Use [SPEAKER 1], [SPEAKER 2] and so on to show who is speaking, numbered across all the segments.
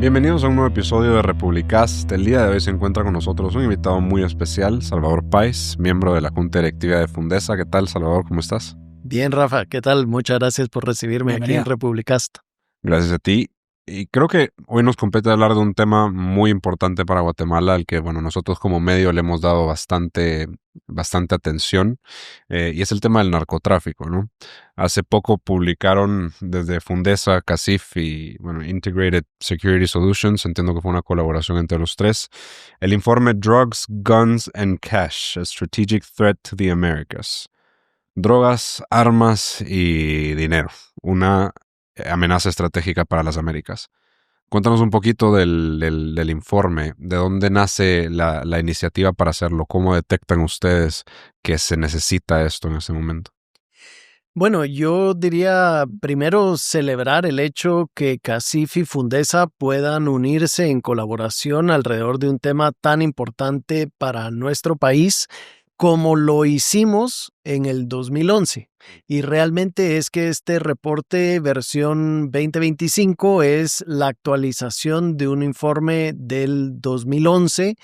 [SPEAKER 1] Bienvenidos a un nuevo episodio de Republicast. El día de hoy se encuentra con nosotros un invitado muy especial, Salvador Páez, miembro de la Junta Directiva de Fundesa. ¿Qué tal, Salvador? ¿Cómo estás?
[SPEAKER 2] Bien, Rafa, ¿qué tal? Muchas gracias por recibirme aquí en
[SPEAKER 3] Bienvenido.
[SPEAKER 2] Republicast.
[SPEAKER 1] Gracias a ti. Y creo que hoy nos compete hablar de un tema muy importante para Guatemala, al que, nosotros como medio le hemos dado bastante atención, y es el tema del narcotráfico, ¿no? Hace poco publicaron desde Fundesa, CACIF y, Integrated Security Solutions, entiendo que fue una colaboración entre los tres, el informe Drugs, Guns and Cash, a Strategic Threat to the Americas. Drogas, armas y dinero. Una amenaza estratégica para las Américas. Cuéntanos un poquito del informe, de dónde nace la iniciativa para hacerlo, cómo detectan ustedes que se necesita esto en ese momento.
[SPEAKER 2] Bueno, yo diría primero celebrar el hecho que CACIF y Fundesa puedan unirse en colaboración alrededor de un tema tan importante para nuestro país como lo hicimos en el 2011. Y realmente es que este reporte versión 2025 es la actualización de un informe del 2011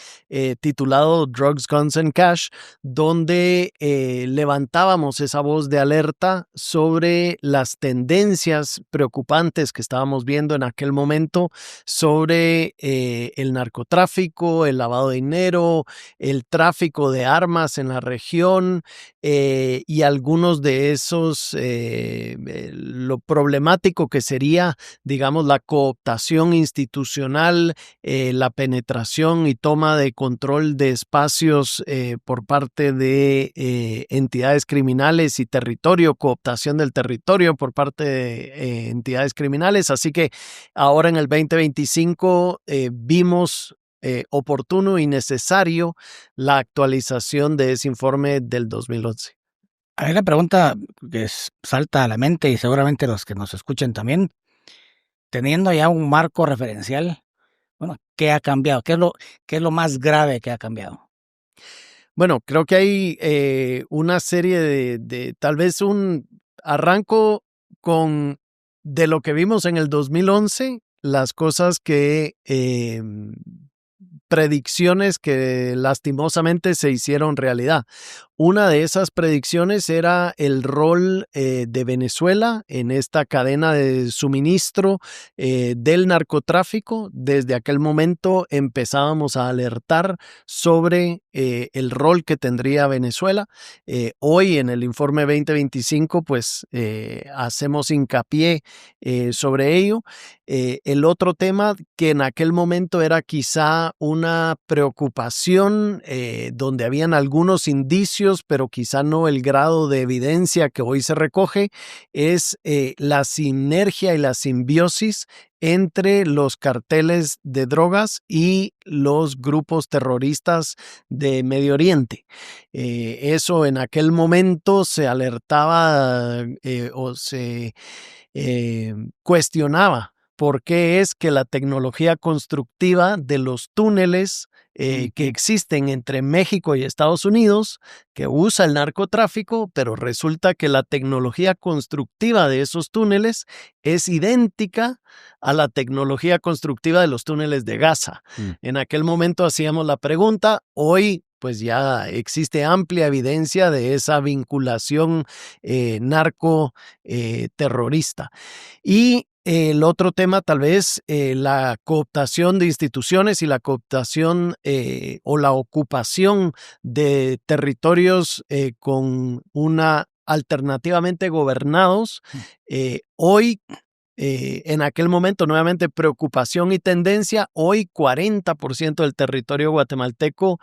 [SPEAKER 2] titulado Drugs, Guns and Cash, donde levantábamos esa voz de alerta sobre las tendencias preocupantes que estábamos viendo en aquel momento sobre el narcotráfico, el lavado de dinero, el tráfico de armas en la región y algunos de esos, lo problemático que sería, digamos, la cooptación institucional, la penetración y toma de control de espacios por parte de entidades criminales y territorio, cooptación del territorio por parte de entidades criminales. Así que ahora en el 2025 vimos oportuno y necesario la actualización de ese informe del 2011.
[SPEAKER 3] Hay una pregunta que salta a la mente y seguramente los que nos escuchen también, teniendo ya un marco referencial, ¿qué ha cambiado? ¿Qué es lo más grave que ha cambiado?
[SPEAKER 2] Bueno, creo que hay una serie de tal vez un arranco con de lo que vimos en el 2011, las cosas que predicciones que lastimosamente se hicieron realidad. Una de esas predicciones era el rol de Venezuela en esta cadena de suministro del narcotráfico. Desde aquel momento empezábamos a alertar sobre el rol que tendría Venezuela. Hoy en el informe 2025 pues hacemos hincapié sobre ello. El otro tema que en aquel momento era quizá una preocupación donde habían algunos indicios, pero quizá no el grado de evidencia que hoy se recoge, es la sinergia y la simbiosis entre los carteles de drogas y los grupos terroristas de Medio Oriente. Eso en aquel momento se alertaba o se cuestionaba por qué es que la tecnología constructiva de los túneles que existen entre México y Estados Unidos, que usa el narcotráfico, pero resulta que la tecnología constructiva de esos túneles es idéntica a la tecnología constructiva de los túneles de Gaza. En aquel momento hacíamos la pregunta, hoy pues ya existe amplia evidencia de esa vinculación narco terrorista. Y el otro tema, tal vez, la cooptación de instituciones y la cooptación o la ocupación de territorios con una alternativamente gobernados. Hoy, en aquel momento, nuevamente, preocupación y tendencia. Hoy, 40% del territorio guatemalteco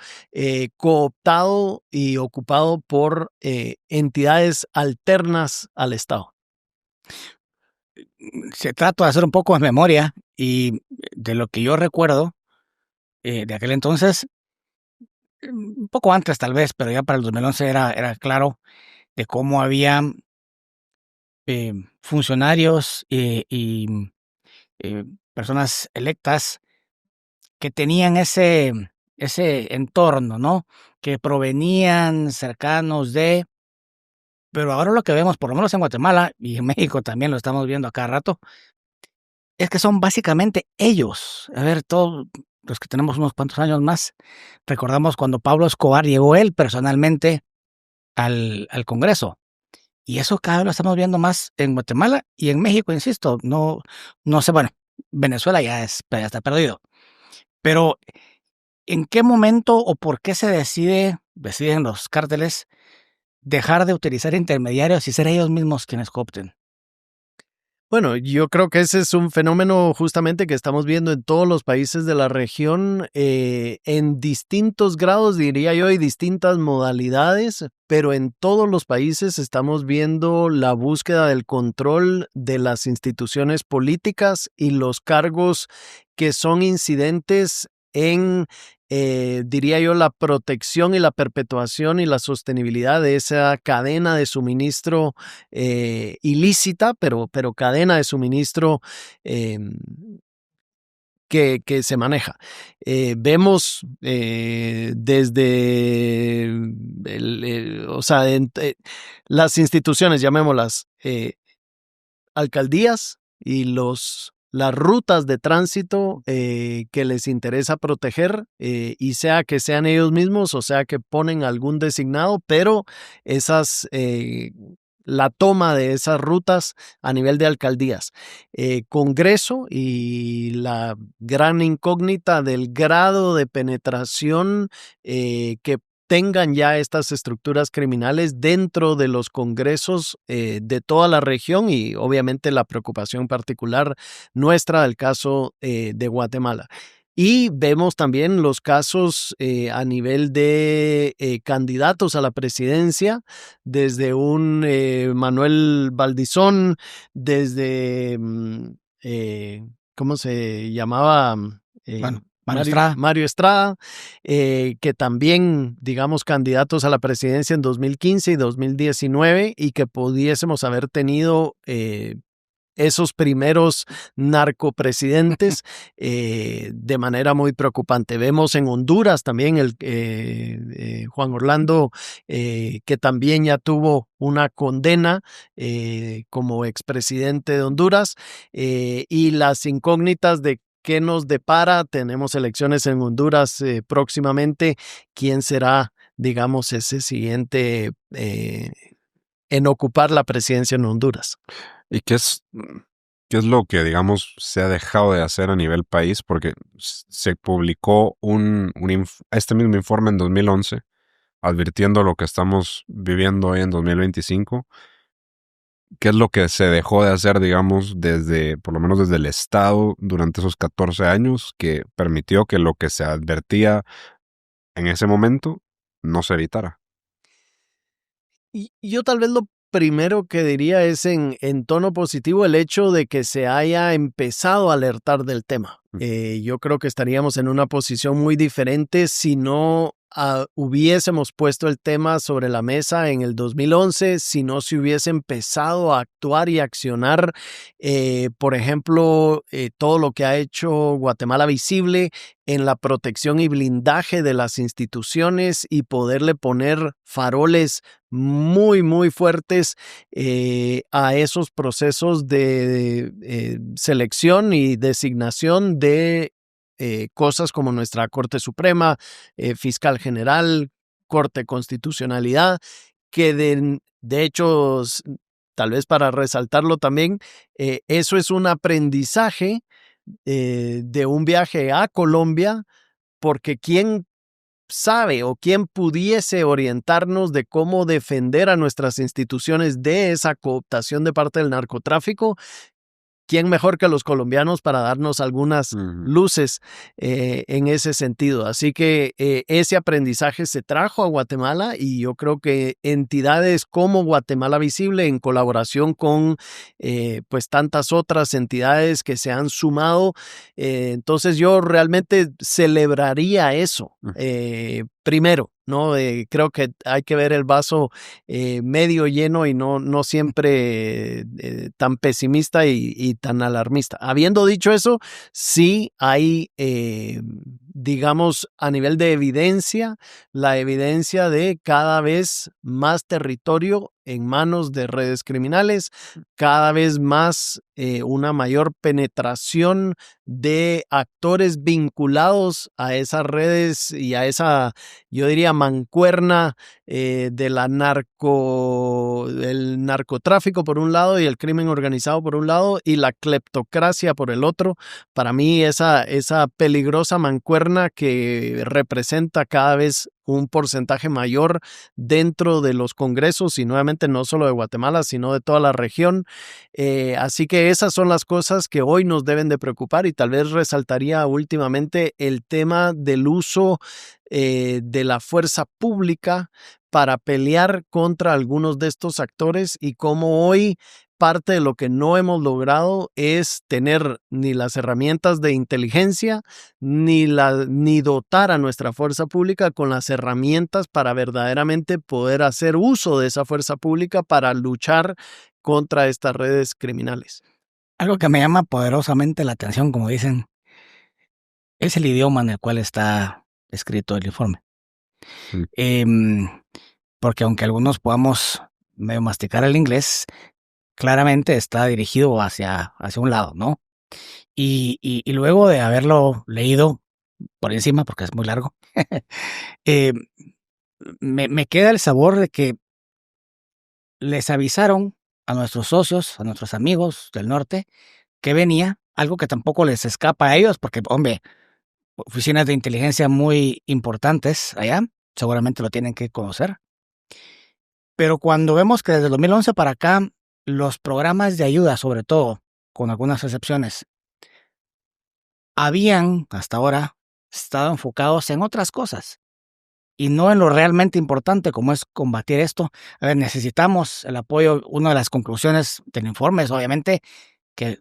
[SPEAKER 2] cooptado y ocupado por entidades alternas al Estado.
[SPEAKER 3] Se trato de hacer un poco de memoria y de lo que yo recuerdo de aquel entonces, un poco antes tal vez, pero ya para el 2011 era claro de cómo había funcionarios y personas electas que tenían ese entorno, ¿no? Que provenían cercanos de, pero ahora lo que vemos, por lo menos en Guatemala y en México también lo estamos viendo a cada rato, es que son básicamente ellos. A ver, todos los que tenemos unos cuantos años más, recordamos cuando Pablo Escobar llegó él personalmente al Congreso. Y eso cada vez lo estamos viendo más en Guatemala y en México, insisto. No sé, bueno, Venezuela ya está perdido. Pero, ¿en qué momento o por qué deciden los cárteles dejar de utilizar intermediarios y ser ellos mismos quienes coopten?
[SPEAKER 2] Bueno, yo creo que ese es un fenómeno justamente que estamos viendo en todos los países de la región, en distintos grados, diría yo, y distintas modalidades, pero en todos los países estamos viendo la búsqueda del control de las instituciones políticas y los cargos que son incidentes en, diría yo, la protección y la perpetuación y la sostenibilidad de esa cadena de suministro ilícita, pero cadena de suministro eh, que se maneja. Vemos desde o sea, las instituciones, llamémoslas, alcaldías y las rutas de tránsito que les interesa proteger, y sea que sean ellos mismos o sea que ponen algún designado, pero la toma de esas rutas a nivel de alcaldías. Congreso y la gran incógnita del grado de penetración que tengan ya estas estructuras criminales dentro de los congresos de toda la región y obviamente la preocupación particular nuestra del caso de Guatemala. Y vemos también los casos a nivel de candidatos a la presidencia, desde un Manuel Valdizón, desde, ¿cómo se llamaba?
[SPEAKER 3] Bueno, Mario Estrada.
[SPEAKER 2] Mario Estrada, que también, digamos, candidatos a la presidencia en 2015 y 2019 y que pudiésemos haber tenido esos primeros narcopresidentes de manera muy preocupante. Vemos en Honduras también Juan Orlando, que también ya tuvo una condena como expresidente de Honduras, y las incógnitas de qué nos depara. Tenemos elecciones en Honduras próximamente. ¿Quién será, digamos, ese siguiente en ocupar la presidencia en Honduras?
[SPEAKER 1] ¿Y qué es lo que, digamos, se ha dejado de hacer a nivel país? Porque se publicó este mismo informe en 2011, advirtiendo lo que estamos viviendo hoy en 2025. ¿Qué es lo que se dejó de hacer, digamos, por lo menos desde el Estado durante esos 14 años, que permitió que lo que se advertía en ese momento no se evitara?
[SPEAKER 2] Y yo tal vez lo primero que diría es en tono positivo el hecho de que se haya empezado a alertar del tema. Yo creo que estaríamos en una posición muy diferente si no hubiésemos puesto el tema sobre la mesa en el 2011, si no se hubiese empezado a actuar y accionar, por ejemplo, todo lo que ha hecho Guatemala Visible en la protección y blindaje de las instituciones y poderle poner faroles muy, muy fuertes a esos procesos de selección y designación de cosas como nuestra Corte Suprema, Fiscal General, Corte de Constitucionalidad, que de hecho, tal vez para resaltarlo también, eso es un aprendizaje de un viaje a Colombia, porque quién sabe o quién pudiese orientarnos de cómo defender a nuestras instituciones de esa cooptación de parte del narcotráfico. ¿Quién mejor que los colombianos para darnos algunas luces en ese sentido? Así que ese aprendizaje se trajo a Guatemala y yo creo que entidades como Guatemala Visible, en colaboración con pues tantas otras entidades que se han sumado, entonces yo realmente celebraría eso. Primero, ¿no? Creo que hay que ver el vaso medio lleno y no siempre tan pesimista y tan alarmista. Habiendo dicho eso, sí hay, digamos, a nivel de evidencia, la evidencia de cada vez más territorio en manos de redes criminales, cada vez más una mayor penetración de actores vinculados a esas redes y a esa, yo diría, mancuerna del narcotráfico por un lado y el crimen organizado por un lado y la cleptocracia por el otro. Para mí esa peligrosa mancuerna que representa cada vez un porcentaje mayor dentro de los congresos y nuevamente no solo de Guatemala, sino de toda la región. Así que esas son las cosas que hoy nos deben de preocupar y tal vez resaltaría últimamente el tema del uso de la fuerza pública para pelear contra algunos de estos actores y cómo hoy parte de lo que no hemos logrado es tener ni las herramientas de inteligencia ni dotar a nuestra fuerza pública con las herramientas para verdaderamente poder hacer uso de esa fuerza pública para luchar contra estas redes criminales.
[SPEAKER 3] Algo que me llama poderosamente la atención, como dicen, es el idioma en el cual está escrito el informe. Porque aunque algunos podamos medio masticar el inglés, claramente está dirigido hacia un lado, ¿no? Y luego de haberlo leído por encima, porque es muy largo, me queda el sabor de que les avisaron a nuestros socios, a nuestros amigos del norte, que venía algo que tampoco les escapa a ellos, porque, hombre, oficinas de inteligencia muy importantes allá, seguramente lo tienen que conocer. Pero cuando vemos que desde el 2011 para acá, los programas de ayuda, sobre todo, con algunas excepciones, habían, hasta ahora, estado enfocados en otras cosas y no en lo realmente importante como es combatir esto. A ver, necesitamos el apoyo. Una de las conclusiones del informe es obviamente que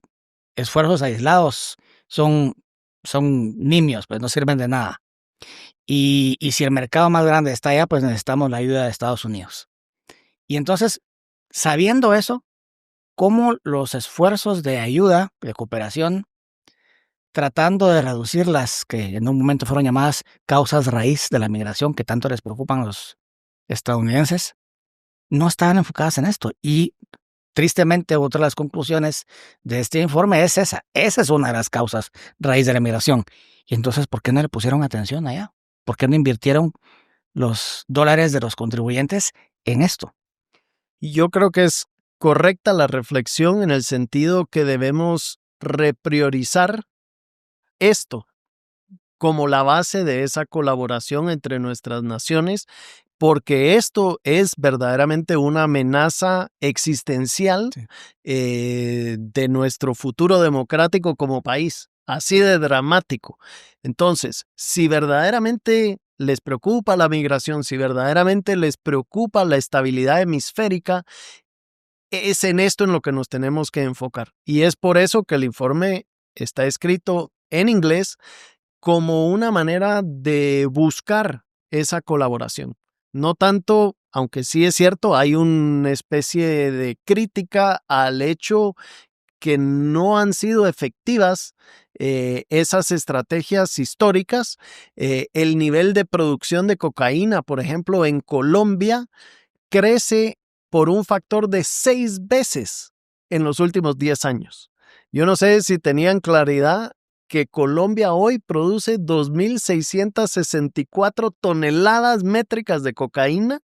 [SPEAKER 3] esfuerzos aislados son nimios, pues no sirven de nada. Y si el mercado más grande está allá, pues necesitamos la ayuda de Estados Unidos. Y entonces, sabiendo eso, cómo los esfuerzos de ayuda, de cooperación, tratando de reducir las que en un momento fueron llamadas causas raíz de la migración que tanto les preocupan a los estadounidenses, no estaban enfocadas en esto. Y tristemente, otra de las conclusiones de este informe es esa. Esa es una de las causas raíz de la migración. Y entonces, ¿por qué no le pusieron atención allá? ¿Por qué no invirtieron los dólares de los contribuyentes en esto?
[SPEAKER 2] Yo creo que es correcta la reflexión en el sentido que debemos repriorizar esto como la base de esa colaboración entre nuestras naciones, porque esto es verdaderamente una amenaza existencial de nuestro futuro democrático como país, así de dramático. Entonces, si verdaderamente les preocupa la migración, si verdaderamente les preocupa la estabilidad hemisférica, es en esto en lo que nos tenemos que enfocar. Y es por eso que el informe está escrito en inglés como una manera de buscar esa colaboración. No tanto, aunque sí es cierto, hay una especie de crítica al hecho que no han sido efectivas esas estrategias históricas. El nivel de producción de cocaína, por ejemplo, en Colombia, crece por un factor de 6 veces en los últimos 10 años. Yo no sé si tenían claridad que Colombia hoy produce 2.664 toneladas métricas de cocaína,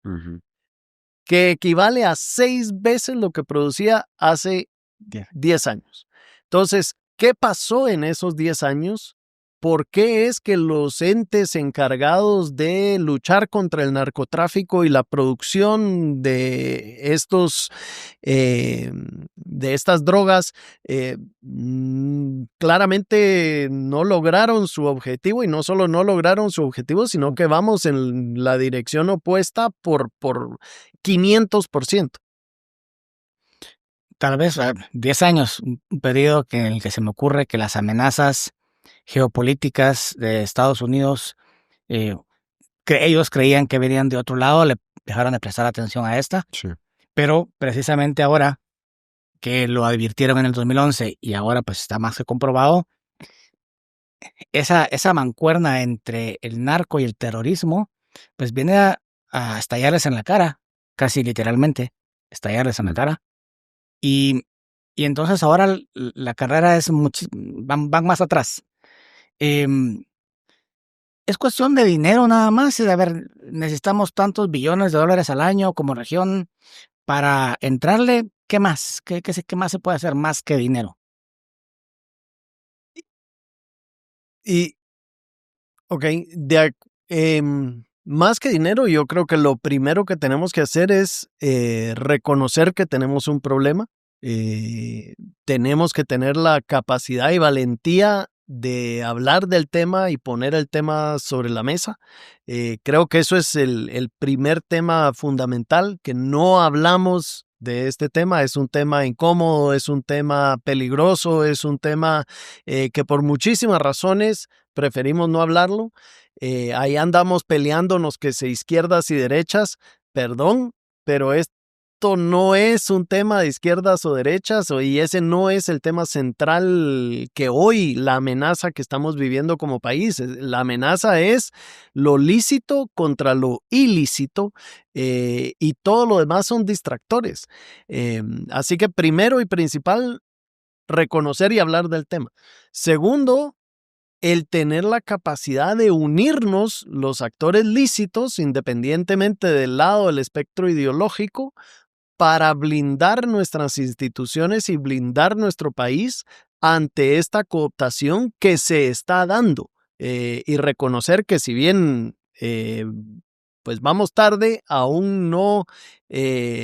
[SPEAKER 2] que equivale a 6 veces lo que producía hace 10 años. Entonces, ¿qué pasó en esos 10 años? ¿Por qué es que los entes encargados de luchar contra el narcotráfico y la producción de estas drogas claramente no lograron su objetivo? Y no solo no lograron su objetivo, sino que vamos en la dirección opuesta por 500%.
[SPEAKER 3] Tal vez 10 años, un periodo en el que se me ocurre que las amenazas geopolíticas de Estados Unidos, ellos creían que venían de otro lado, le dejaron de prestar atención a esta,
[SPEAKER 1] Sí.
[SPEAKER 3] pero precisamente ahora que lo advirtieron en el 2011 y ahora pues está más que comprobado, esa mancuerna entre el narco y el terrorismo pues viene a estallarles en la cara, casi literalmente, estallar, desanetar. Y entonces ahora la carrera es van más atrás. Es cuestión de dinero nada más. A ver, necesitamos tantos billones de dólares al año como región para entrarle. ¿Qué más? ¿Qué más se puede hacer más que dinero?
[SPEAKER 2] Y, ok, más que dinero, yo creo que lo primero que tenemos que hacer es reconocer que tenemos un problema. Tenemos que tener la capacidad y valentía de hablar del tema y poner el tema sobre la mesa. Creo que eso es el primer tema fundamental, que no hablamos de este tema. Es un tema incómodo, es un tema peligroso, es un tema que por muchísimas razones preferimos no hablarlo. Ahí andamos peleándonos que si izquierdas y derechas, perdón, pero esto no es un tema de izquierdas o derechas, y ese no es el tema central que hoy, la amenaza que estamos viviendo como país. La amenaza es lo lícito contra lo ilícito, y todo lo demás son distractores. Así que primero y principal, reconocer y hablar del tema. Segundo, el tener la capacidad de unirnos los actores lícitos, independientemente del lado del espectro ideológico, para blindar nuestras instituciones y blindar nuestro país ante esta cooptación que se está dando, y reconocer que si bien pues vamos tarde, aún no,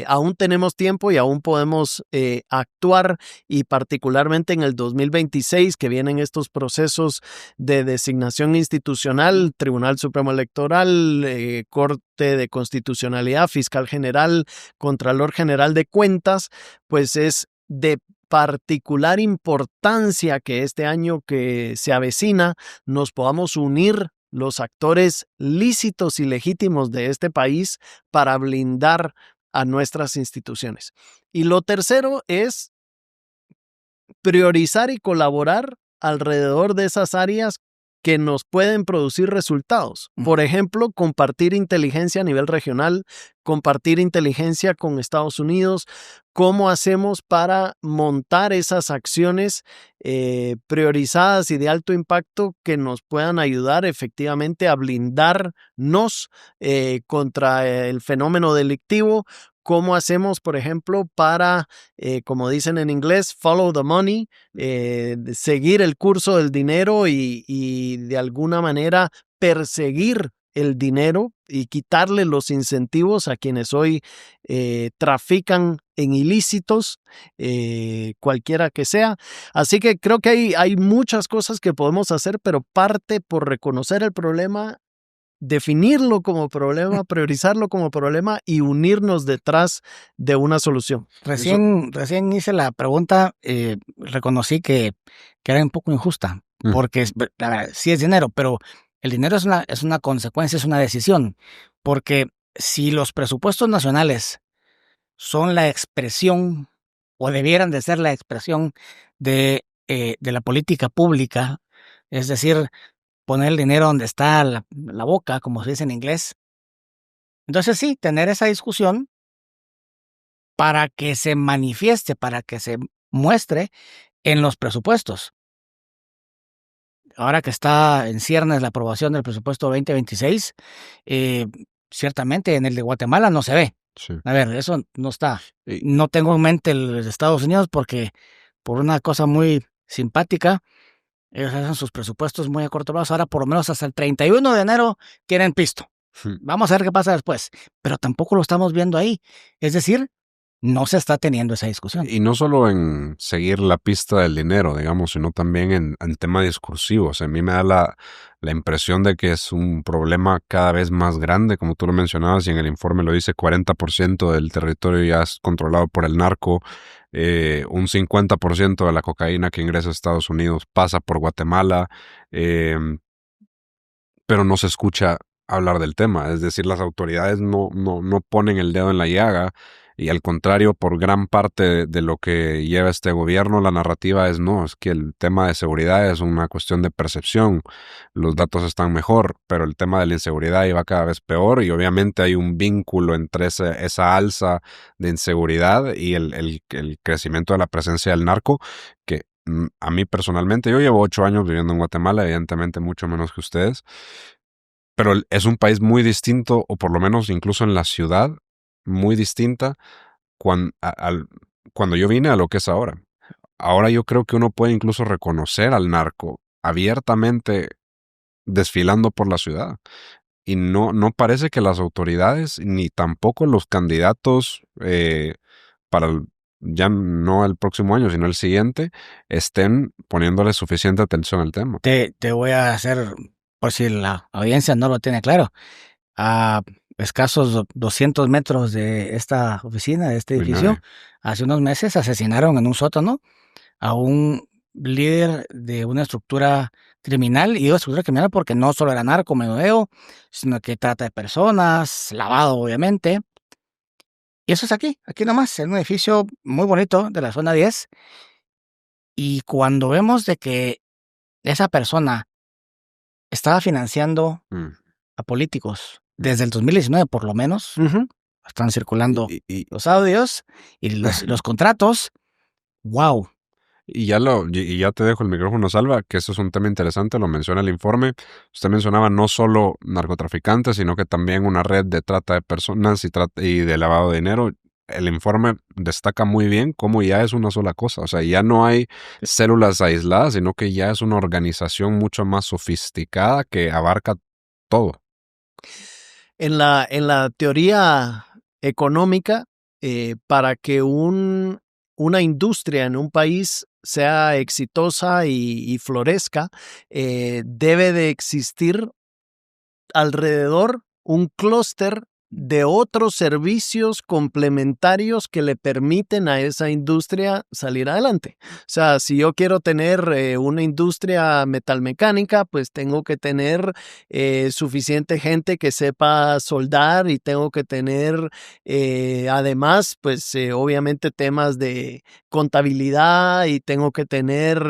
[SPEAKER 2] aún tenemos tiempo y aún podemos actuar, y particularmente en el 2026 que vienen estos procesos de designación institucional, Tribunal Supremo Electoral, Corte de Constitucionalidad, Fiscal General, Contralor General de Cuentas, pues es de particular importancia que este año que se avecina nos podamos unir los actores lícitos y legítimos de este país para blindar a nuestras instituciones. Y lo tercero es priorizar y colaborar alrededor de esas áreas que nos pueden producir resultados. Por ejemplo, compartir inteligencia a nivel regional, compartir inteligencia con Estados Unidos. ¿Cómo hacemos para montar esas acciones priorizadas y de alto impacto que nos puedan ayudar efectivamente a blindarnos contra el fenómeno delictivo? ¿Cómo hacemos, por ejemplo, para, como dicen en inglés, follow the money, seguir el curso del dinero y de alguna manera perseguir el dinero y quitarle los incentivos a quienes hoy trafican en ilícitos, cualquiera que sea? Así que creo que hay muchas cosas que podemos hacer, pero parte por reconocer el problema, definirlo como problema, priorizarlo como problema y unirnos detrás de una solución.
[SPEAKER 3] Recién hice la pregunta, reconocí que era un poco injusta, porque la verdad, sí es dinero, pero el dinero es una consecuencia, es una decisión, porque si los presupuestos nacionales son la expresión, o debieran de ser la expresión de la política pública, es decir, poner el dinero donde está la boca, como se dice en inglés. Entonces sí, tener esa discusión para que se manifieste, para que se muestre en los presupuestos. Ahora que está en ciernes la aprobación del presupuesto 2026, ciertamente en el de Guatemala no se ve.
[SPEAKER 1] Sí.
[SPEAKER 3] A ver, eso no está. No tengo en mente el de Estados Unidos porque por una cosa muy simpática, ellos hacen sus presupuestos muy a corto plazo. Ahora por lo menos hasta el 31 de enero quieren pisto. Vamos a ver qué pasa después. Pero tampoco lo estamos viendo ahí. Es decir, no se está teniendo esa discusión.
[SPEAKER 1] Y no solo en seguir la pista del dinero, digamos, sino también en tema discursivo. O sea, a mí me da la impresión de que es un problema cada vez más grande, como tú lo mencionabas, y en el informe lo dice, 40% del territorio ya es controlado por el narco, un 50% de la cocaína que ingresa a Estados Unidos pasa por Guatemala, pero no se escucha hablar del tema. Es decir, las autoridades no ponen el dedo en la llaga Y al contrario, por gran parte de lo que lleva este gobierno, la narrativa es no, es que el tema de seguridad es una cuestión de percepción. Los datos están mejor, pero el tema de la inseguridad iba cada vez peor y obviamente hay un vínculo entre esa alza de inseguridad y el crecimiento de la presencia del narco que a mí personalmente, yo llevo 8 años viviendo en Guatemala, evidentemente mucho menos que ustedes, pero es un país muy distinto, o por lo menos incluso en la ciudad, muy distinta cuando yo vine a lo que es ahora. Ahora yo creo que uno puede incluso reconocer al narco abiertamente desfilando por la ciudad. Y no parece que las autoridades ni tampoco los candidatos para ya no el próximo año, sino el siguiente, estén poniéndole suficiente atención al tema.
[SPEAKER 3] Te voy a hacer, por si la audiencia no lo tiene claro, a escasos 200 metros de esta oficina, de este edificio, hace unos meses asesinaron en un sótano a un líder de una estructura criminal, y digo estructura criminal porque no solo era narco, menudeo, sino que trata de personas, lavado obviamente. Y eso es aquí nomás, en un edificio muy bonito de la zona 10. Y cuando vemos de que esa persona estaba financiando a políticos desde el 2019 por lo menos, están circulando los audios y los contratos, wow.
[SPEAKER 1] Y ya te dejo el micrófono, Salva, que eso es un tema interesante, lo menciona el informe. Usted mencionaba no solo narcotraficantes, sino que también una red de trata de personas y de lavado de dinero. El informe destaca muy bien cómo ya es una sola cosa. O sea, ya no hay células aisladas, sino que ya es una organización mucho más sofisticada que abarca todo.
[SPEAKER 2] En la teoría económica, para que una industria en un país sea exitosa y florezca, debe de existir alrededor un clúster de otros servicios complementarios que le permiten a esa industria salir adelante. O sea, si yo quiero tener una industria metalmecánica, pues tengo que tener suficiente gente que sepa soldar y tengo que tener además, pues obviamente temas de contabilidad y tengo que tener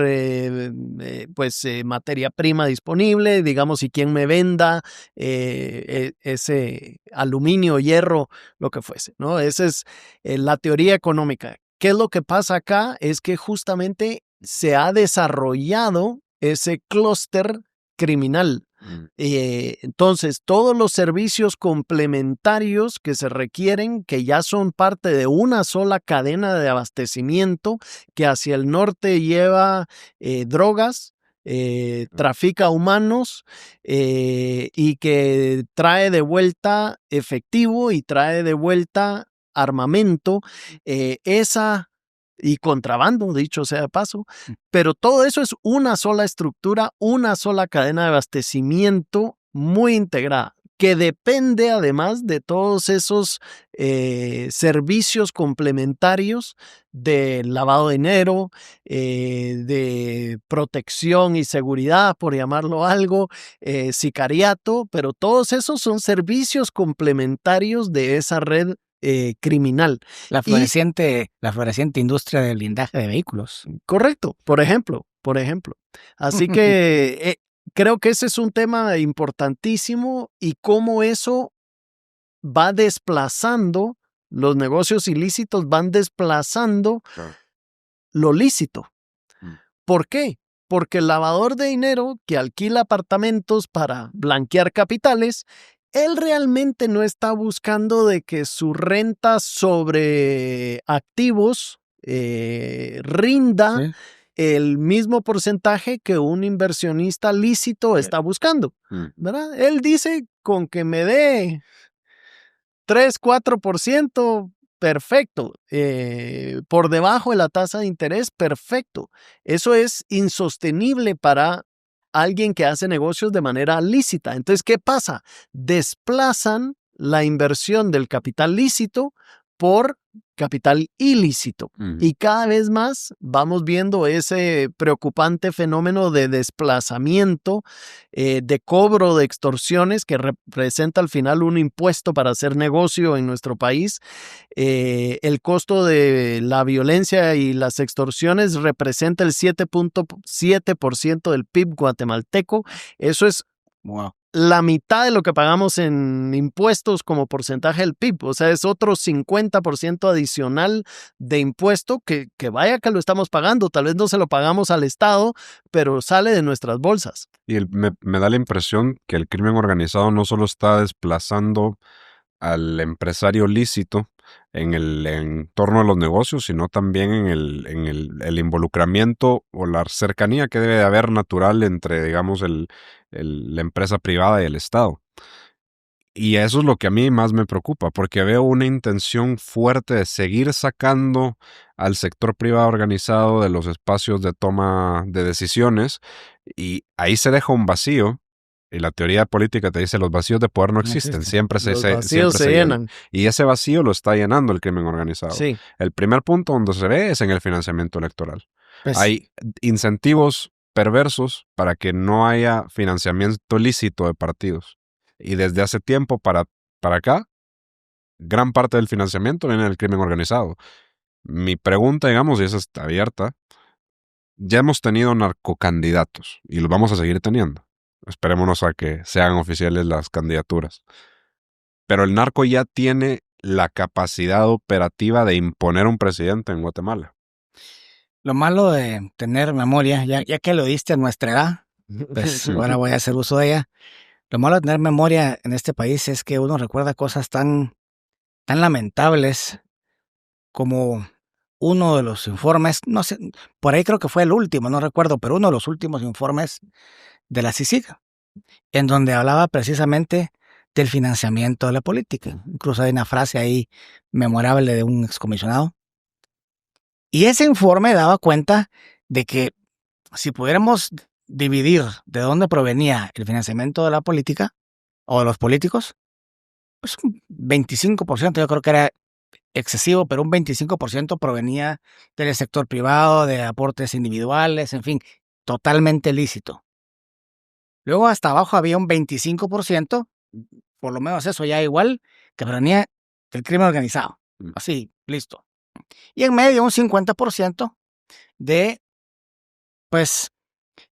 [SPEAKER 2] materia prima disponible, digamos, y quien me venda ese aluminio, hierro, lo que fuese, ¿no? Esa es la teoría económica. ¿Qué es lo que pasa acá? Es que justamente se ha desarrollado ese clúster criminal. Entonces, todos los servicios complementarios que se requieren, que ya son parte de una sola cadena de abastecimiento, que hacia el norte lleva drogas, trafica humanos y que trae de vuelta efectivo y trae de vuelta armamento, y contrabando, dicho sea de paso, pero todo eso es una sola estructura, una sola cadena de abastecimiento muy integrada, que depende además de todos esos servicios complementarios de lavado de dinero, de protección y seguridad, por llamarlo algo, sicariato, pero todos esos son servicios complementarios de esa red criminal.
[SPEAKER 3] La floreciente industria del blindaje de vehículos.
[SPEAKER 2] Correcto, por ejemplo. Así que creo que ese es un tema importantísimo y cómo eso va desplazando, los negocios ilícitos van desplazando lo lícito. ¿Por qué? Porque el lavador de dinero que alquila apartamentos para blanquear capitales, él realmente no está buscando de que su renta sobre activos rinda el mismo porcentaje que un inversionista lícito está buscando, ¿verdad? Él dice con que me dé 3, 4%, perfecto. Por debajo de la tasa de interés, perfecto. Eso es insostenible para alguien que hace negocios de manera lícita. Entonces, ¿qué pasa? Desplazan la inversión del capital lícito por capital ilícito. Y cada vez más vamos viendo ese preocupante fenómeno de desplazamiento, de cobro de extorsiones que representa al final un impuesto para hacer negocio en nuestro país. El costo de la violencia y las extorsiones representa el 7.7% del PIB guatemalteco. Eso es la mitad de lo que pagamos en impuestos como porcentaje del PIB. O sea, es otro 50% adicional de impuesto que vaya que lo estamos pagando. Tal vez no se lo pagamos al Estado, pero sale de nuestras bolsas.
[SPEAKER 1] Y me da la impresión que el crimen organizado no solo está desplazando al empresario lícito en el entorno de los negocios, sino también en el involucramiento o la cercanía que debe de haber natural entre, digamos, la empresa privada y el Estado. Y eso es lo que a mí más me preocupa, porque veo una intención fuerte de seguir sacando al sector privado organizado de los espacios de toma de decisiones, y ahí se deja un vacío. Y la teoría política te dice los vacíos de poder no existen, siempre
[SPEAKER 2] Los vacíos se llenan.
[SPEAKER 1] Y ese vacío lo está llenando el crimen organizado.
[SPEAKER 2] Sí.
[SPEAKER 1] El primer punto donde se ve es en el financiamiento electoral.
[SPEAKER 3] Pues,
[SPEAKER 1] Hay incentivos perversos para que no haya financiamiento lícito de partidos. Y desde hace tiempo para acá, gran parte del financiamiento viene del crimen organizado. Mi pregunta, digamos, y esa está abierta, ya hemos tenido narcocandidatos y los vamos a seguir teniendo. Esperémonos a que sean oficiales las candidaturas. Pero el narco ya tiene la capacidad operativa de imponer un presidente en Guatemala.
[SPEAKER 3] Lo malo de tener memoria, ya que lo diste a nuestra edad, pues ahora voy a hacer uso de ella. Lo malo de tener memoria en este país es que uno recuerda cosas tan lamentables como uno de los informes, no sé, por ahí creo que fue el último, no recuerdo, pero uno de los últimos informes de la CICIG, en donde hablaba precisamente del financiamiento de la política. Incluso hay una frase ahí memorable de un excomisionado. Y ese informe daba cuenta de que si pudiéramos dividir de dónde provenía el financiamiento de la política o de los políticos, pues un 25%, yo creo que era excesivo, pero un 25% provenía del sector privado, de aportes individuales, en fin, totalmente lícito. Luego hasta abajo había un 25%, por lo menos eso ya igual, que provenía del crimen organizado. Así, listo. Y en medio un 50% de, pues,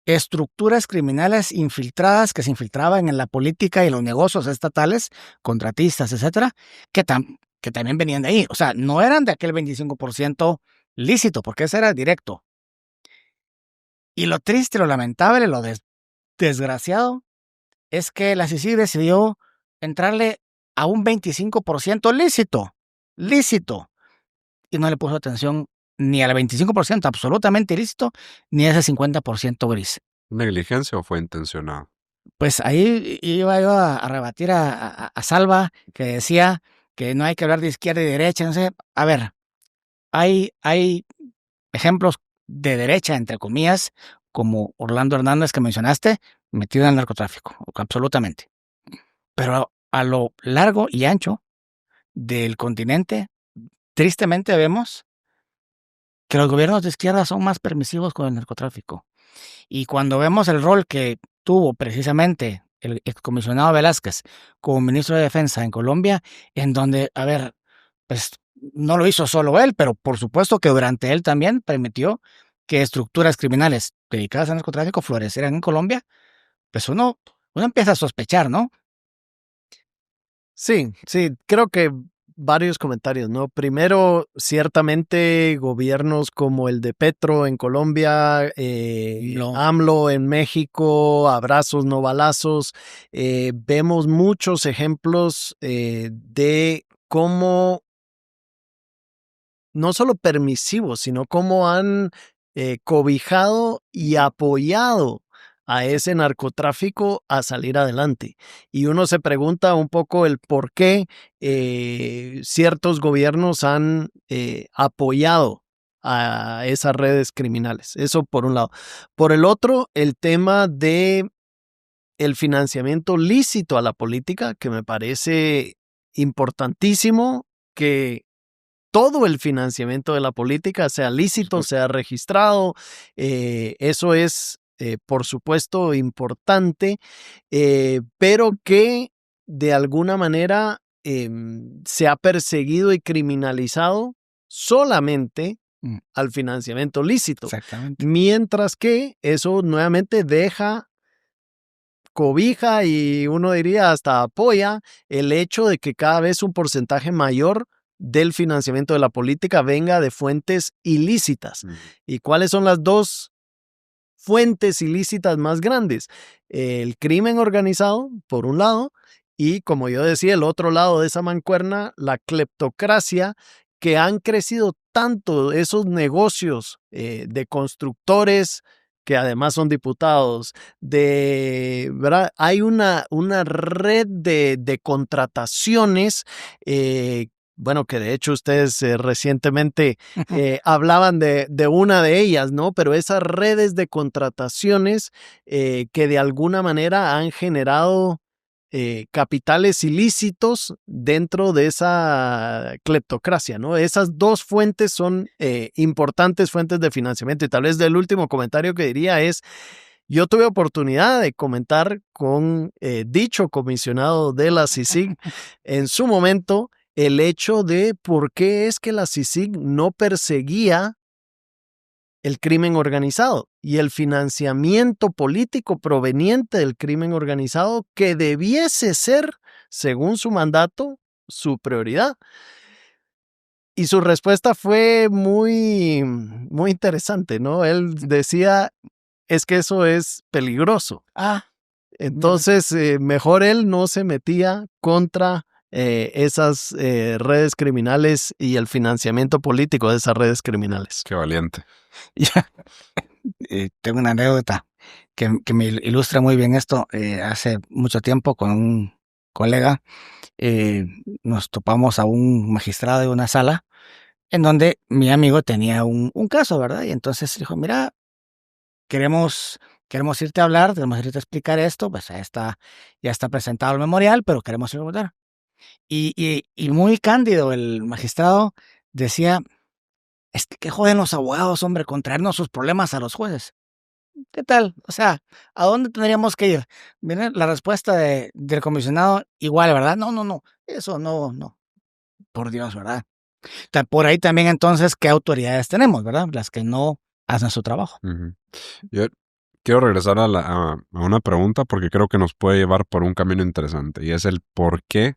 [SPEAKER 3] estructuras criminales infiltradas que se infiltraban en la política y los negocios estatales, contratistas, etcétera, que también venían de ahí. O sea, no eran de aquel 25% lícito, porque ese era directo. Y lo triste, lo lamentable, lo desgraciado, es que la CICIG decidió entrarle a un 25% lícito, y no le puso atención ni al 25% absolutamente ilícito, ni a ese 50% gris.
[SPEAKER 1] ¿Negligencia o fue intencionado?
[SPEAKER 3] Pues ahí iba yo a rebatir a Salva, que decía que no hay que hablar de izquierda y derecha, no sé. A ver, hay ejemplos de derecha, entre comillas, como Orlando Hernández que mencionaste, metido en el narcotráfico, absolutamente. Pero a lo largo y ancho del continente, tristemente vemos que los gobiernos de izquierda son más permisivos con el narcotráfico. Y cuando vemos el rol que tuvo precisamente el excomisionado Velázquez como ministro de Defensa en Colombia, en donde, a ver, pues no lo hizo solo él, pero por supuesto que durante él también permitió que estructuras criminales dedicadas al narcotráfico florecieran en Colombia, pues uno empieza a sospechar, ¿no?
[SPEAKER 2] Sí, creo que varios comentarios, ¿no? Primero, ciertamente gobiernos como el de Petro en Colombia, AMLO en México, abrazos, no balazos, vemos muchos ejemplos de cómo no solo permisivos, sino cómo han cobijado y apoyado a ese narcotráfico a salir adelante. Y uno se pregunta un poco el por qué ciertos gobiernos han apoyado a esas redes criminales. Eso por un lado. Por el otro, el tema de el financiamiento lícito a la política, que me parece importantísimo que todo el financiamiento de la política, sea lícito, sea registrado. Eso es, por supuesto, importante, pero que de alguna manera se ha perseguido y criminalizado solamente al financiamiento lícito.
[SPEAKER 3] Exactamente.
[SPEAKER 2] Mientras que eso nuevamente deja, cobija y uno diría hasta apoya el hecho de que cada vez un porcentaje mayor del financiamiento de la política venga de fuentes ilícitas. ¿Y cuáles son las dos fuentes ilícitas más grandes? El crimen organizado, por un lado, y como yo decía, el otro lado de esa mancuerna, la cleptocracia, que han crecido tanto esos negocios de constructores, que además son diputados, ¿verdad? Hay una red de contrataciones, bueno, que de hecho ustedes recientemente hablaban de una de ellas, ¿no? Pero esas redes de contrataciones que de alguna manera han generado capitales ilícitos dentro de esa cleptocracia, ¿no? Esas dos fuentes son importantes fuentes de financiamiento. Y tal vez el último comentario que diría es, yo tuve oportunidad de comentar con dicho comisionado de la CICIG en su momento el hecho de por qué es que la CICIG no perseguía el crimen organizado y el financiamiento político proveniente del crimen organizado, que debiese ser, según su mandato, su prioridad. Y su respuesta fue muy interesante, ¿no? Él decía, es que eso es peligroso. Entonces, mejor él no se metía contra esas redes criminales y el financiamiento político de esas redes criminales.
[SPEAKER 1] Qué valiente.
[SPEAKER 3] Tengo una anécdota que me ilustra muy bien esto. Hace mucho tiempo con un colega nos topamos a un magistrado de una sala en donde mi amigo tenía un caso, ¿verdad? Y entonces dijo, mira, queremos irte a hablar, queremos irte a explicar esto, pues ya está presentado el memorial, pero queremos irte a hablar. Y muy cándido el magistrado decía, ¿qué joden los abogados, hombre, con traernos sus problemas a los jueces? ¿Qué tal? O sea, ¿a dónde tendríamos que ir? Miren, la respuesta del comisionado, igual, ¿verdad? No, eso no. Por Dios, ¿verdad? Por ahí también entonces, ¿qué autoridades tenemos, verdad? Las que no hacen su trabajo.
[SPEAKER 1] Yo quiero regresar a una pregunta porque creo que nos puede llevar por un camino interesante, y es el por qué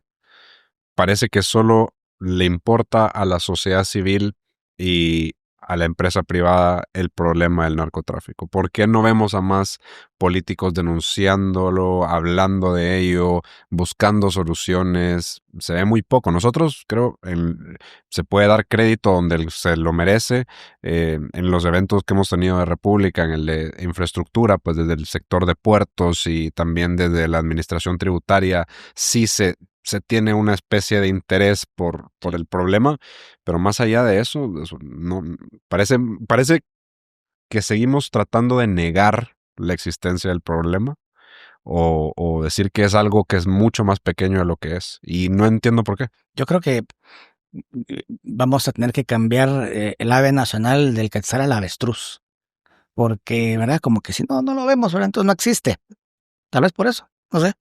[SPEAKER 1] parece que solo le importa a la sociedad civil y a la empresa privada el problema del narcotráfico. ¿Por qué no vemos a más políticos denunciándolo, hablando de ello, buscando soluciones? Se ve muy poco. Nosotros, creo, se puede dar crédito donde se lo merece. En los eventos que hemos tenido de República, en el de infraestructura, pues desde el sector de puertos y también desde la administración tributaria, sí se tiene una especie de interés por el problema, pero más allá de eso no, parece que seguimos tratando de negar la existencia del problema o decir que es algo que es mucho más pequeño de lo que es, y no entiendo por qué.
[SPEAKER 3] Yo creo que vamos a tener que cambiar el ave nacional del quetzal al avestruz, porque, ¿verdad? Como que si no lo vemos, ¿verdad? Entonces no existe. Tal vez por eso, no sé.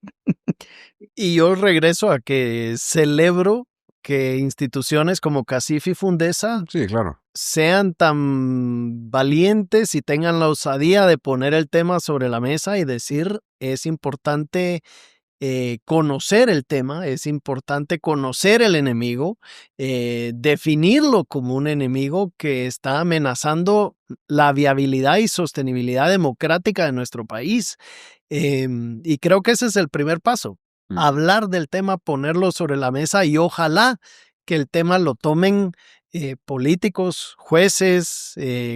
[SPEAKER 2] Y yo regreso a que celebro que instituciones como CACIF y Fundesa
[SPEAKER 1] Sí, claro,
[SPEAKER 2] sean tan valientes y tengan la osadía de poner el tema sobre la mesa y decir, es importante conocer el tema, es importante conocer el enemigo, definirlo como un enemigo que está amenazando la viabilidad y sostenibilidad democrática de nuestro país. Y creo que ese es el primer paso, hablar del tema, ponerlo sobre la mesa, y ojalá que el tema lo tomen políticos, jueces,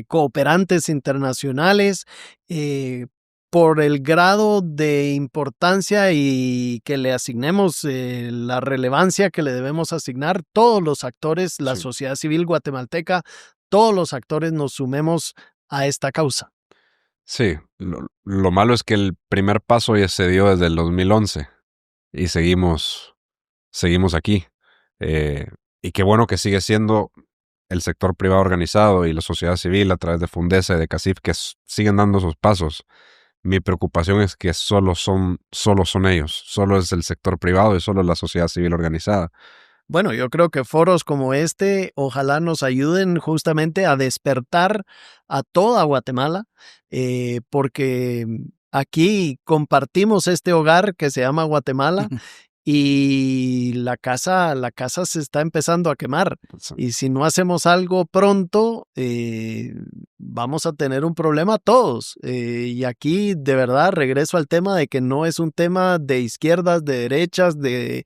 [SPEAKER 2] cooperantes internacionales, por el grado de importancia y que le asignemos la relevancia que le debemos asignar. Todos los actores, la sociedad civil guatemalteca, todos los actores nos sumemos a esta causa.
[SPEAKER 1] Sí, lo malo es que el primer paso ya se dio desde el 2011 y seguimos aquí. Y qué bueno que sigue siendo el sector privado organizado y la sociedad civil a través de Fundesa y de CACIF que siguen dando esos pasos. Mi preocupación es que solo son ellos, solo es el sector privado y solo es la sociedad civil organizada.
[SPEAKER 2] Bueno, yo creo que foros como este ojalá nos ayuden justamente a despertar a toda Guatemala, porque aquí compartimos este hogar que se llama Guatemala y la casa se está empezando a quemar.
[SPEAKER 1] Sí.
[SPEAKER 2] Y si no hacemos algo pronto, vamos a tener un problema todos. Y aquí, de verdad, regreso al tema de que no es un tema de izquierdas, de derechas, de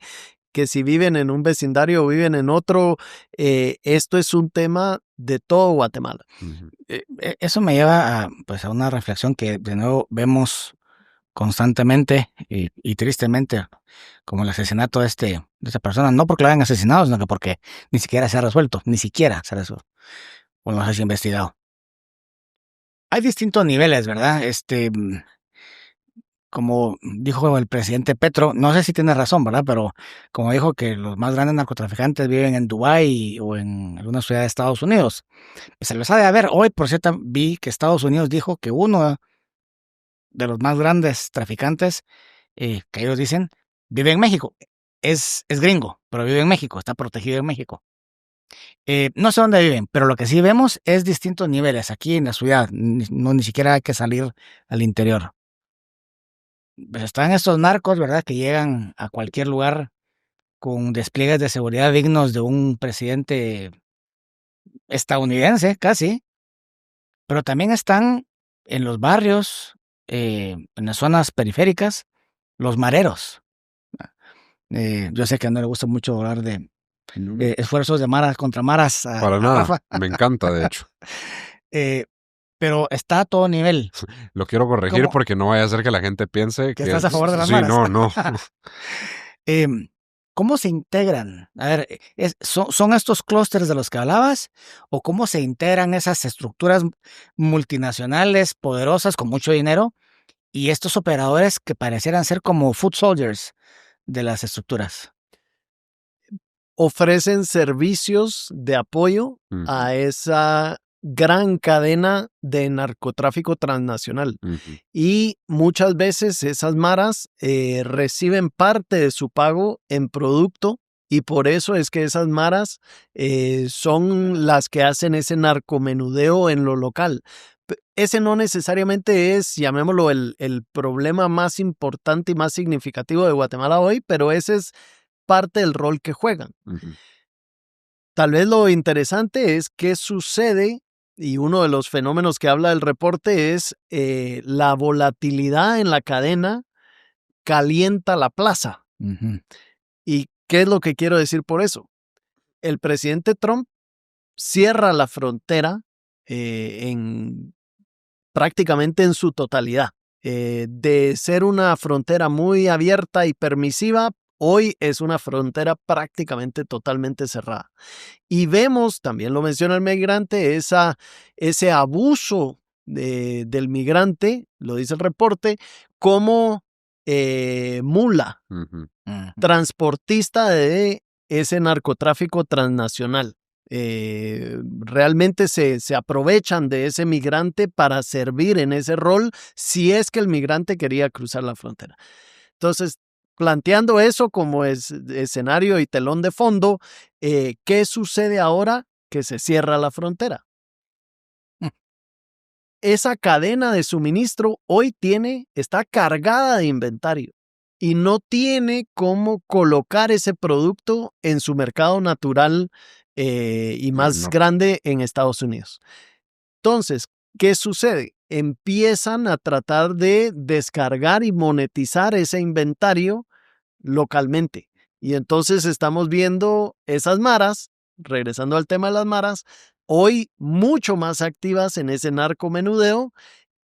[SPEAKER 2] que si viven en un vecindario o viven en otro, esto es un tema de todo Guatemala.
[SPEAKER 1] Ujú.
[SPEAKER 3] Eso me lleva a una reflexión que de nuevo vemos constantemente y tristemente, como el asesinato de esta persona, no porque lo hayan asesinado, sino que porque ni siquiera se ha resuelto, o no se ha investigado. Hay distintos niveles, ¿verdad? Como dijo el presidente Petro, no sé si tiene razón, ¿verdad? Pero como dijo que los más grandes narcotraficantes viven en Dubái o en alguna ciudad de Estados Unidos, pues se los ha de haber. Hoy, por cierto, vi que Estados Unidos dijo que uno de los más grandes traficantes, que ellos dicen, vive en México. Es gringo, pero vive en México, está protegido en México. No sé dónde viven, pero lo que sí vemos es distintos niveles aquí en la ciudad. Ni siquiera hay que salir al interior. Pues están estos narcos, ¿verdad? Que llegan a cualquier lugar con despliegues de seguridad dignos de un presidente estadounidense, casi. Pero también están en los barrios, en las zonas periféricas, los mareros. Yo sé que no le gusta mucho hablar de esfuerzos de maras contra maras
[SPEAKER 1] Para
[SPEAKER 3] a
[SPEAKER 1] nada,
[SPEAKER 3] Rafa.
[SPEAKER 1] me encanta de hecho.
[SPEAKER 3] Pero está a todo nivel.
[SPEAKER 1] Lo quiero corregir
[SPEAKER 3] ¿Cómo?
[SPEAKER 1] porque no vaya a ser que la gente piense
[SPEAKER 3] Que estás a favor de las
[SPEAKER 1] sí,
[SPEAKER 3] maras.
[SPEAKER 1] no.
[SPEAKER 3] ¿Cómo se integran? A ver, ¿son estos clústeres de los que hablabas? ¿O cómo se integran esas estructuras multinacionales poderosas con mucho dinero y estos operadores que parecieran ser como foot soldiers de las estructuras?
[SPEAKER 2] Ofrecen servicios de apoyo
[SPEAKER 1] Ujú,
[SPEAKER 2] a esa gran cadena de narcotráfico transnacional.
[SPEAKER 1] ujú.
[SPEAKER 2] Y muchas veces esas maras reciben parte de su pago en producto y por eso es que esas maras son las que hacen ese narcomenudeo en lo local. Ese no necesariamente es, llamémoslo, el problema más importante y más significativo de Guatemala hoy, pero ese es parte del rol que juegan.
[SPEAKER 1] Ujú.
[SPEAKER 2] Tal vez lo interesante es qué sucede, y uno de los fenómenos que habla el reporte es la volatilidad en la cadena calienta la plaza.
[SPEAKER 3] Ujú.
[SPEAKER 2] ¿Y qué es lo que quiero decir por eso? El presidente Trump cierra la frontera prácticamente en su totalidad. De ser una frontera muy abierta y permisiva, hoy es una frontera prácticamente totalmente cerrada. Y vemos, también lo menciona el migrante, ese abuso del migrante, lo dice el reporte, como mula,
[SPEAKER 1] Ujú.
[SPEAKER 3] Ujú.
[SPEAKER 2] transportista de ese narcotráfico transnacional. Realmente se aprovechan de ese migrante para servir en ese rol si es que el migrante quería cruzar la frontera. Entonces, planteando eso como escenario y telón de fondo, ¿qué sucede ahora que se cierra la frontera?
[SPEAKER 3] Mm.
[SPEAKER 2] Esa cadena de suministro hoy está cargada de inventario y no tiene cómo colocar ese producto en su mercado natural y más
[SPEAKER 1] No.
[SPEAKER 2] grande en Estados Unidos. Entonces, ¿qué sucede? Empiezan a tratar de descargar y monetizar ese inventario localmente. Y entonces estamos viendo esas maras, regresando al tema de las maras, hoy mucho más activas en ese narcomenudeo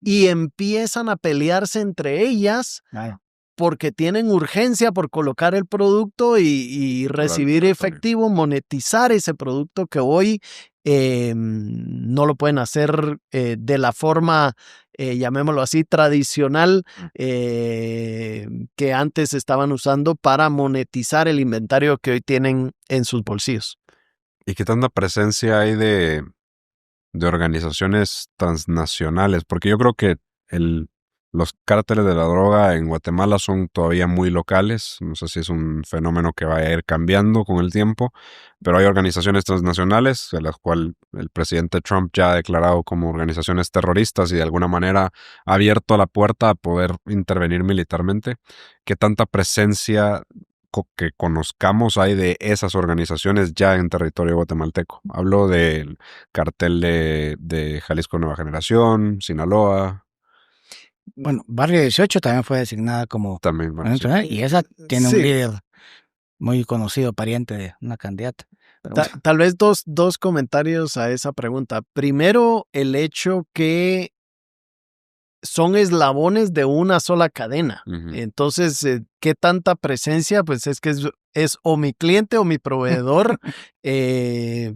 [SPEAKER 2] y empiezan a pelearse entre ellas
[SPEAKER 3] Claro.
[SPEAKER 2] porque tienen urgencia por colocar el producto y recibir
[SPEAKER 1] territorio.
[SPEAKER 2] efectivo, monetizar ese producto que hoy no lo pueden hacer de la forma, llamémoslo así, tradicional que antes estaban usando para monetizar el inventario que hoy tienen en sus bolsillos.
[SPEAKER 1] ¿Y qué tanta presencia hay de organizaciones transnacionales? Porque yo creo que los cárteles de la droga en Guatemala son todavía muy locales. No sé si es un fenómeno que va a ir cambiando con el tiempo, pero hay organizaciones transnacionales, de las cuales el presidente Trump ya ha declarado como organizaciones terroristas y de alguna manera ha abierto la puerta a poder intervenir militarmente. ¿Qué tanta presencia que conozcamos hay de esas organizaciones ya en territorio guatemalteco? Hablo del cartel de Jalisco Nueva Generación, Sinaloa,
[SPEAKER 3] Bueno, Barrio 18 también fue designada como
[SPEAKER 1] también, bueno, sí.
[SPEAKER 3] nacional, y esa tiene un
[SPEAKER 2] Sí,
[SPEAKER 3] líder muy conocido, pariente de una candidata. Pero bueno,
[SPEAKER 2] tal vez dos comentarios a esa pregunta. Primero, el hecho que son eslabones de una sola cadena.
[SPEAKER 1] Ujú.
[SPEAKER 2] Entonces, ¿qué tanta presencia? Pues es que es o mi cliente o mi proveedor.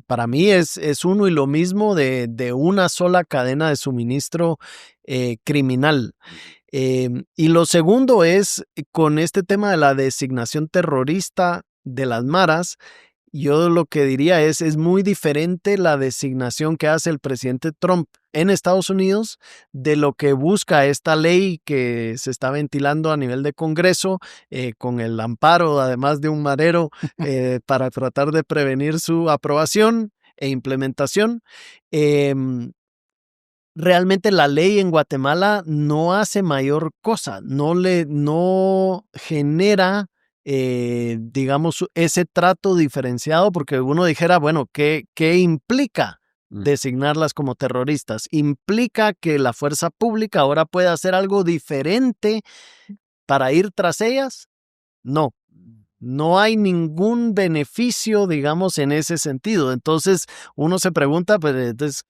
[SPEAKER 2] Para mí es uno y lo mismo de una sola cadena de suministro criminal. Y lo segundo es con este tema de la designación terrorista de las maras. Yo lo que diría es muy diferente la designación que hace el presidente Trump en Estados Unidos de lo que busca esta ley que se está ventilando a nivel de Congreso, con el amparo, además de un madero, para tratar de prevenir su aprobación e implementación. Em, Realmente la ley en Guatemala no hace mayor cosa, no genera, digamos, ese trato diferenciado, porque uno dijera, bueno, ¿qué implica
[SPEAKER 1] Mm.
[SPEAKER 2] designarlas como terroristas? ¿Implica que la fuerza pública ahora puede hacer algo diferente para ir tras ellas? No. No hay ningún beneficio, digamos, en ese sentido. Entonces, uno se pregunta, pues, entonces,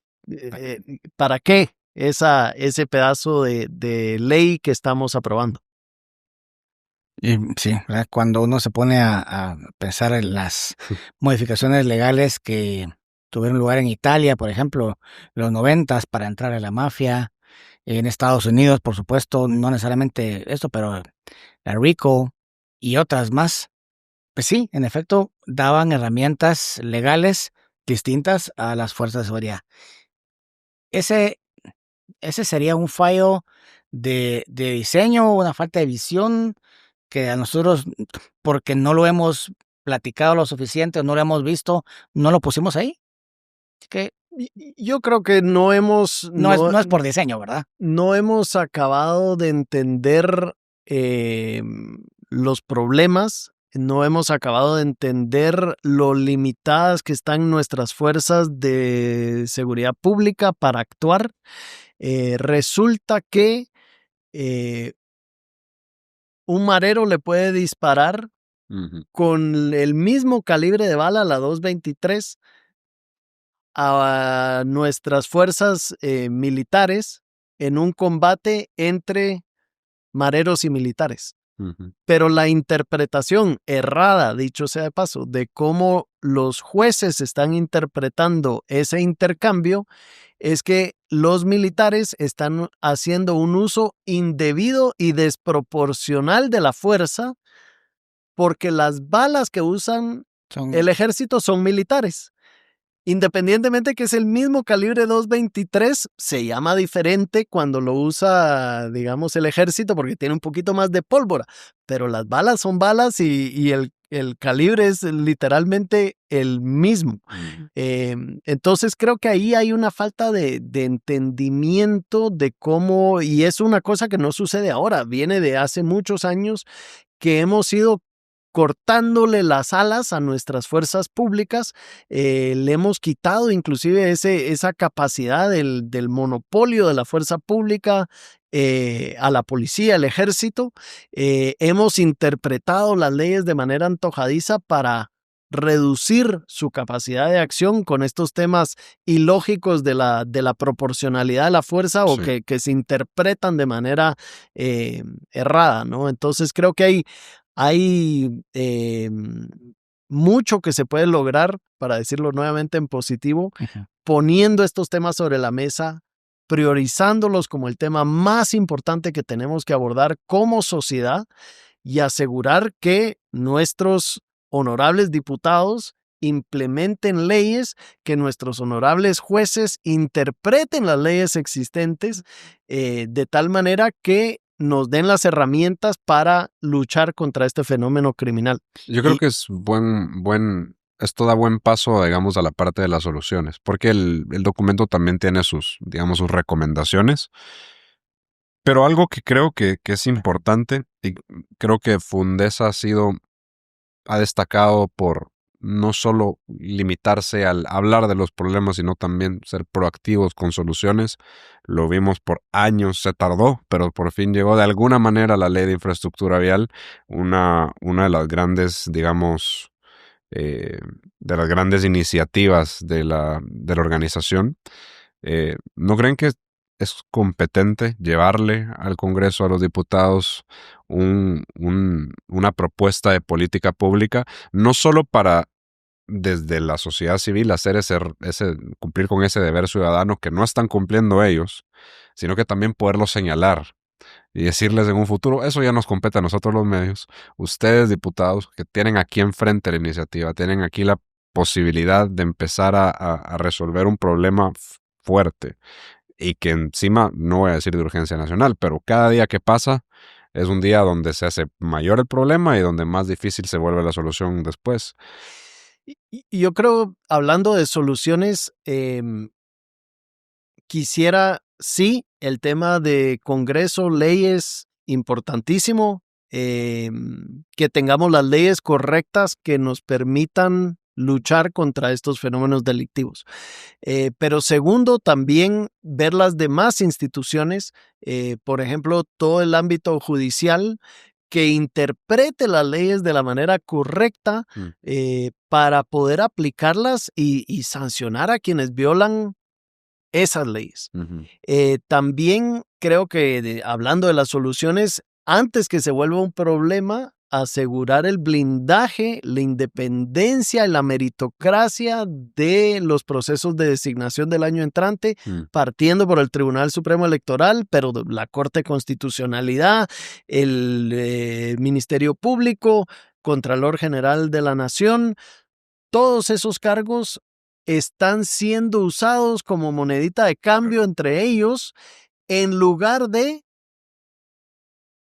[SPEAKER 2] ¿para qué ese pedazo de ley que estamos aprobando?
[SPEAKER 3] y sí, ¿verdad? Cuando uno se pone a pensar en las modificaciones legales que tuvieron lugar en Italia, por ejemplo, en los 90 para entrar a la mafia, en Estados Unidos, por supuesto, no necesariamente esto, pero la RICO y otras más, pues sí, en efecto, daban herramientas legales distintas a las fuerzas de seguridad. Ese, ese sería un fallo de diseño, una falta de visión que a nosotros, porque no lo hemos platicado lo suficiente, no lo hemos visto, no lo pusimos ahí. Así que
[SPEAKER 2] Yo creo que
[SPEAKER 3] no es por diseño, ¿verdad?
[SPEAKER 2] no hemos acabado de entender los problemas, no hemos acabado de entender lo limitadas que están nuestras fuerzas de seguridad pública para actuar. Resulta que eh, un marero le puede disparar
[SPEAKER 1] Ujú.
[SPEAKER 2] con el mismo calibre de bala, la 223, a nuestras fuerzas militares en un combate entre mareros y militares.
[SPEAKER 1] Ujú.
[SPEAKER 2] Pero la interpretación errada, dicho sea de paso, de cómo los jueces están interpretando ese intercambio es que los militares están haciendo un uso indebido y desproporcional de la fuerza porque las balas que usan
[SPEAKER 3] Son,
[SPEAKER 2] el ejército son militares. Independientemente que es el mismo calibre 223, se llama diferente cuando lo usa, digamos, el ejército porque tiene un poquito más de pólvora, pero las balas son balas y el calibre es literalmente el mismo.
[SPEAKER 1] Ujú.
[SPEAKER 2] Entonces creo que ahí hay una falta de entendimiento de cómo, y es una cosa que no sucede ahora, viene de hace muchos años que hemos ido cortándole las alas a nuestras fuerzas públicas, le hemos quitado inclusive esa capacidad del monopolio de la fuerza pública a la policía, al ejército. Hemos interpretado las leyes de manera antojadiza para reducir su capacidad de acción con estos temas ilógicos de la proporcionalidad de la fuerza o
[SPEAKER 1] Sí.
[SPEAKER 2] que se interpretan de manera errada, ¿no? Entonces creo que hay mucho que se puede lograr, para decirlo nuevamente en positivo,
[SPEAKER 3] ujú.
[SPEAKER 2] poniendo estos temas sobre la mesa, priorizándolos como el tema más importante que tenemos que abordar como sociedad y asegurar que nuestros honorables diputados implementen leyes, que nuestros honorables jueces interpreten las leyes existentes de tal manera que nos den las herramientas para luchar contra este fenómeno criminal.
[SPEAKER 1] Yo creo que es esto da buen paso, digamos, a la parte de las soluciones, porque el documento también tiene sus, digamos, sus recomendaciones, pero algo que creo que es importante, y creo que Fundesa ha destacado por no solo limitarse al hablar de los problemas, sino también ser proactivos con soluciones. Lo vimos por años, se tardó, pero por fin llegó de alguna manera la ley de infraestructura vial, una de las grandes, digamos, de las grandes iniciativas de la organización. ¿No creen que es competente llevarle al Congreso, a los diputados, una propuesta de política pública, no solo para desde la sociedad civil hacer cumplir con ese deber ciudadano que no están cumpliendo ellos, sino que también poderlo señalar y decirles en un futuro, eso ya nos compete a nosotros los medios, ustedes diputados que tienen aquí enfrente la iniciativa, tienen aquí la posibilidad de empezar a resolver un problema fuerte y que encima, no voy a decir de urgencia nacional, pero cada día que pasa es un día donde se hace mayor el problema y donde más difícil se vuelve la solución después.
[SPEAKER 2] Y yo creo, hablando de soluciones, quisiera, sí, el tema de Congreso, leyes, importantísimo, que tengamos las leyes correctas que nos permitan luchar contra estos fenómenos delictivos. Pero segundo, también ver las demás instituciones, por ejemplo, todo el ámbito judicial, que interprete las leyes de la manera correcta para poder aplicarlas y sancionar a quienes violan esas leyes.
[SPEAKER 1] Uh-huh.
[SPEAKER 2] También creo que hablando de las soluciones, antes que se vuelva un problema, asegurar el blindaje, la independencia y la meritocracia de los procesos de designación del año entrante, partiendo por el Tribunal Supremo Electoral, pero la Corte de Constitucionalidad, el Ministerio Público, Contralor General de la Nación. Todos esos cargos están siendo usados como monedita de cambio entre ellos en lugar de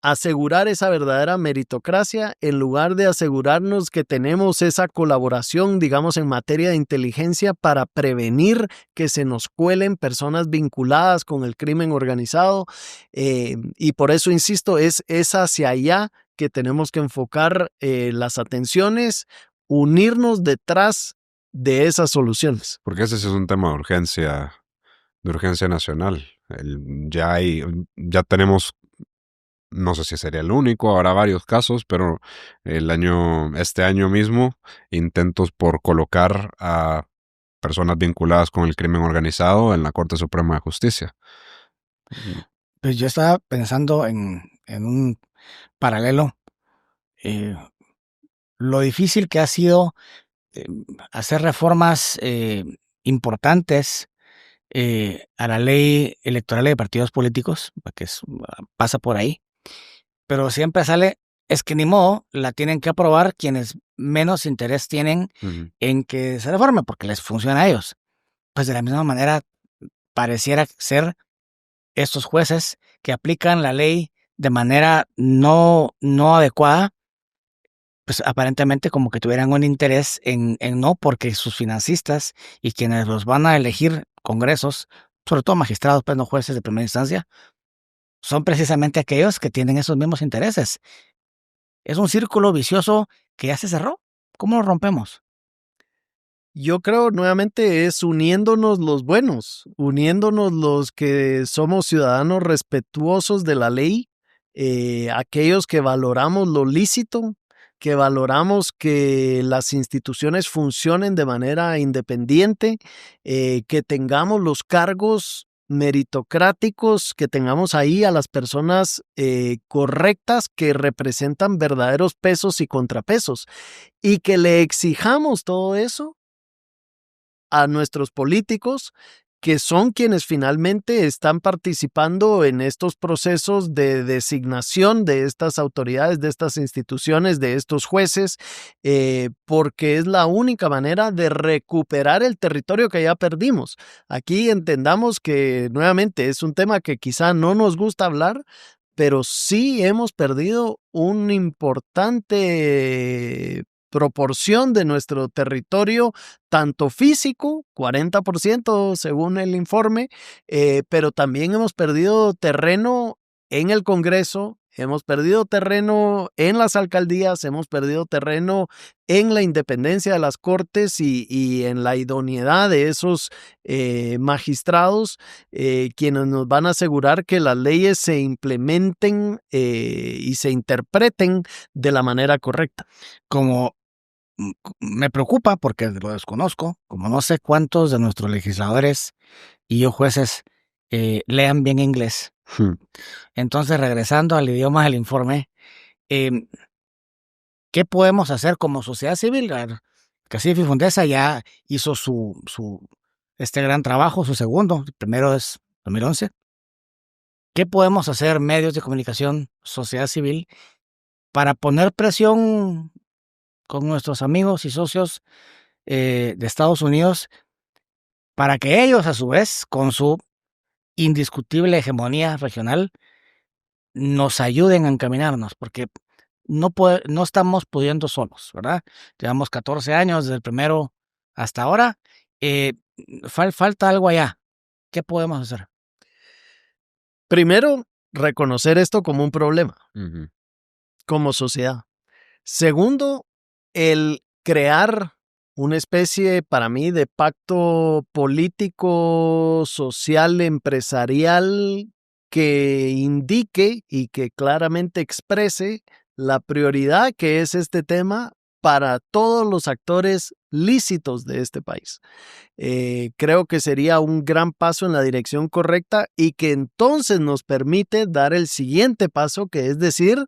[SPEAKER 2] asegurar esa verdadera meritocracia, en lugar de asegurarnos que tenemos esa colaboración, digamos, en materia de inteligencia para prevenir que se nos cuelen personas vinculadas con el crimen organizado. Y por eso, insisto, es hacia allá que tenemos que enfocar las atenciones, unirnos detrás de esas soluciones.
[SPEAKER 1] Porque ese sí es un tema de urgencia nacional. Ya tenemos, no sé si sería el único, habrá varios casos, pero este año mismo, intentos por colocar a personas vinculadas con el crimen organizado en la Corte Suprema de Justicia.
[SPEAKER 3] Pues yo estaba pensando en un paralelo, lo difícil que ha sido hacer reformas importantes a la ley electoral de partidos políticos, que pasa por ahí, pero siempre sale, es que ni modo, la tienen que aprobar quienes menos interés tienen en que se reforme, porque les funciona a ellos. Pues de la misma manera pareciera ser estos jueces que aplican la ley de manera no adecuada, pues aparentemente como que tuvieran un interés en no, porque sus financistas y quienes los van a elegir congresos, sobre todo magistrados, pues no jueces de primera instancia, son precisamente aquellos que tienen esos mismos intereses. Es un círculo vicioso que ya se cerró. ¿Cómo lo rompemos?
[SPEAKER 2] Yo creo nuevamente es uniéndonos los buenos, uniéndonos los que somos ciudadanos respetuosos de la ley, aquellos que valoramos lo lícito, que valoramos que las instituciones funcionen de manera independiente, que tengamos los cargos meritocráticos, que tengamos ahí a las personas correctas que representan verdaderos pesos y contrapesos y que le exijamos todo eso a nuestros políticos que son quienes finalmente están participando en estos procesos de designación de estas autoridades, de estas instituciones, de estos jueces, porque es la única manera de recuperar el territorio que ya perdimos. Aquí entendamos que nuevamente es un tema que quizá no nos gusta hablar, pero sí hemos perdido una importante proporción de nuestro territorio, tanto físico, 40% según el informe, pero también hemos perdido terreno en el Congreso, hemos perdido terreno en las alcaldías, hemos perdido terreno en la independencia de las cortes y en la idoneidad de esos magistrados, quienes nos van a asegurar que las leyes se implementen y se interpreten de la manera correcta.
[SPEAKER 3] Como me preocupa porque lo desconozco, como no sé cuántos de nuestros legisladores y yo jueces lean bien inglés. Entonces, regresando al idioma del informe, ¿qué podemos hacer como sociedad civil? CACIF y Fundesa ya hizo este gran trabajo, su segundo, el primero es 2011. ¿Qué podemos hacer medios de comunicación, sociedad civil, para poner presión con nuestros amigos y socios de Estados Unidos para que ellos, a su vez, con su indiscutible hegemonía regional, nos ayuden a encaminarnos? Porque no estamos pudiendo solos, ¿verdad? Llevamos 14 años desde el primero hasta ahora. Falta algo allá. ¿Qué podemos hacer?
[SPEAKER 2] Primero, reconocer esto como un problema, como sociedad. Segundo, el crear una especie, para mí, de pacto político, social, empresarial, que indique y que claramente exprese la prioridad que es este tema para todos los actores lícitos de este país. Creo que sería un gran paso en la dirección correcta y que entonces nos permite dar el siguiente paso, que es decir,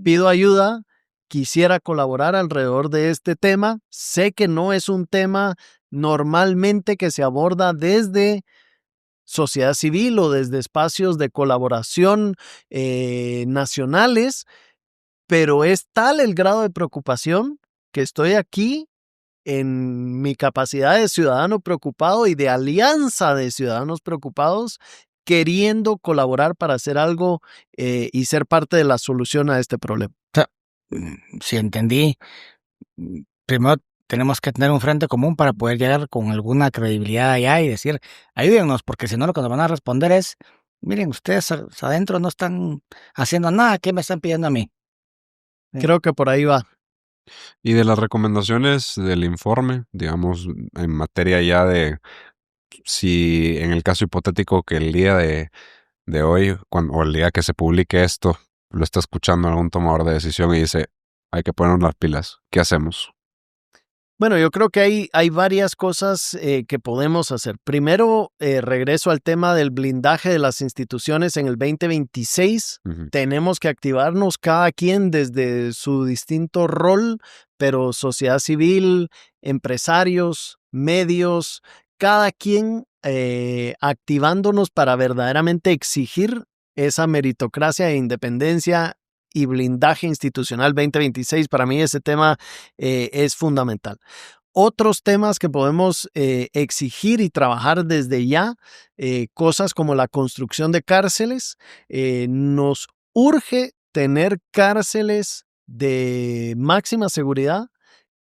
[SPEAKER 2] pido ayuda, quisiera colaborar alrededor de este tema. Sé que no es un tema normalmente que se aborda desde sociedad civil o desde espacios de colaboración nacionales, pero es tal el grado de preocupación que estoy aquí en mi capacidad de ciudadano preocupado y de alianza de ciudadanos preocupados, queriendo colaborar para hacer algo y ser parte de la solución a este problema.
[SPEAKER 3] Si entendí, primero tenemos que tener un frente común para poder llegar con alguna credibilidad allá y decir, ayúdennos, porque si no lo que nos van a responder es, miren, ustedes adentro no están haciendo nada, ¿qué me están pidiendo a mí?
[SPEAKER 2] Creo que por ahí va.
[SPEAKER 1] Y de las recomendaciones del informe, digamos, en materia ya de si en el caso hipotético que el día de hoy, o el día que se publique esto, lo está escuchando algún tomador de decisión y dice, hay que ponernos las pilas, ¿qué hacemos?
[SPEAKER 2] Bueno, yo creo que hay varias cosas que podemos hacer. Primero, regreso al tema del blindaje de las instituciones en el 2026. Tenemos que activarnos cada quien desde su distinto rol, pero sociedad civil, empresarios, medios, cada quien activándonos para verdaderamente exigir esa meritocracia e independencia y blindaje institucional 2026. Para mí ese tema es fundamental. Otros temas que podemos exigir y trabajar desde ya, cosas como la construcción de cárceles. Nos urge tener cárceles de máxima seguridad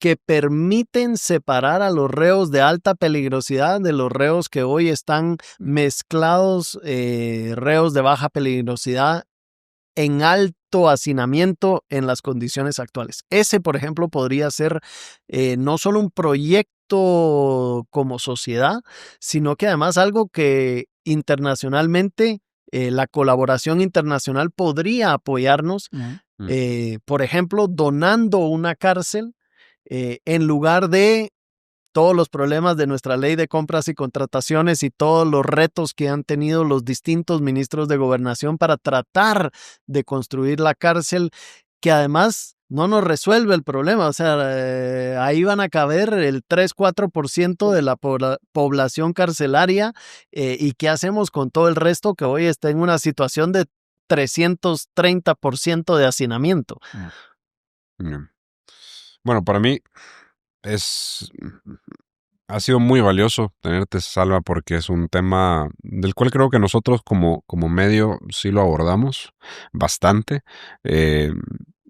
[SPEAKER 2] que permiten separar a los reos de alta peligrosidad de los reos que hoy están mezclados, reos de baja peligrosidad en alto hacinamiento en las condiciones actuales. Ese, por ejemplo, podría ser no solo un proyecto como sociedad, sino que además algo que internacionalmente, la colaboración internacional podría apoyarnos, por ejemplo, donando una cárcel en lugar de todos los problemas de nuestra ley de compras y contrataciones y todos los retos que han tenido los distintos ministros de gobernación para tratar de construir la cárcel, que además no nos resuelve el problema. O sea, ahí van a caber el 3-4% de la población carcelaria. ¿Y qué hacemos con todo el resto que hoy está en una situación de 330% de hacinamiento?
[SPEAKER 1] Bueno, para mí ha sido muy valioso tenerte, Salva, porque es un tema del cual creo que nosotros como medio sí lo abordamos bastante.